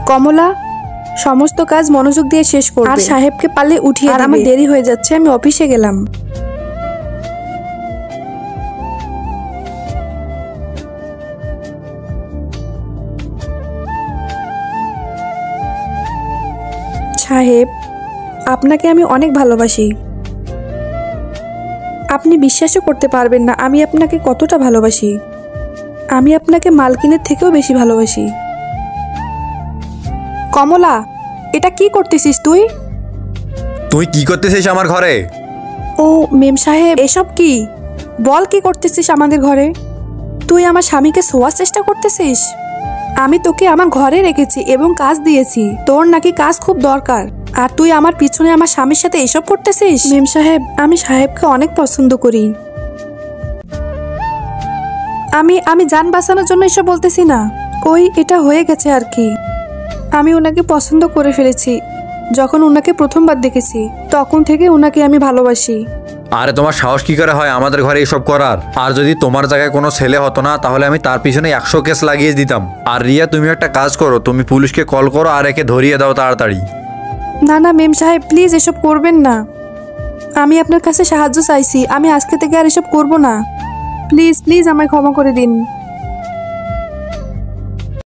কমলা সমস্ত কাজ মনোযোগ দিয়ে শেষ করবে আর সাহেবকে পারলে উঠিয়ে দিবে। আমার দেরি হয়ে যাচ্ছে, আমি অফিসে গেলাম। সাহেব, আপনাকে আমি অনেক ভালোবাসি। আপনি বিশ্বাসও করতে পারবেন না আমি আপনাকে কতটা ভালোবাসি। আমি আপনাকে মালকিনের থেকেও বেশি ভালোবাসি। কমলা, এটা কি করতেছিস তুই? তুই কি করতেছিস আমার ঘরে? ও মেম সাহেব, এসব কি? বল, কি করতেছিস আমাদের ঘরে? তুই আমার স্বামীকে শোয়ার চেষ্টা করতেছিস? আমি তোকে আমার ঘরে রেখেছি এবং কাজ দিয়েছি। তোর নাকি কাজ খুব দরকার, আর তুই আমার পিছনে আমার স্বামীর সাথে এসব করতেছিস? মেম সাহেব, আমি সাহেবকে অনেক পছন্দ করি। আমি জান বাঁচানোর জন্য এসব বলতেছি না। ওই এটা হয়ে গেছে আর কি। আমি ওনাকে পছন্দ করে ফেলেছি। যখন ওনাকে প্রথমবার দেখেছি তখন থেকে ওনাকে আমি ভালোবাসি। আরে তোমার সাহস কি করে হয় আমাদের ঘরে এসব করার? আর যদি তোমার জায়গায় কোনো ছেলে হতো না তাহলে আমি তার পিছনে 100 কেস লাগিয়ে দিতাম। আর রিয়া, তুমি একটা কাজ করো, তুমি পুলিশকে কল করো আর একে ধরিয়ে দাও তাড়াতাড়ি। না না মেম সাহেব, প্লিজ এসব করবেন না। আমি আপনার কাছে সাহায্য চাইছি। আমি আজকে থেকে আর এসব করব না। প্লিজ প্লিজ আমায় ক্ষমা করে দিন।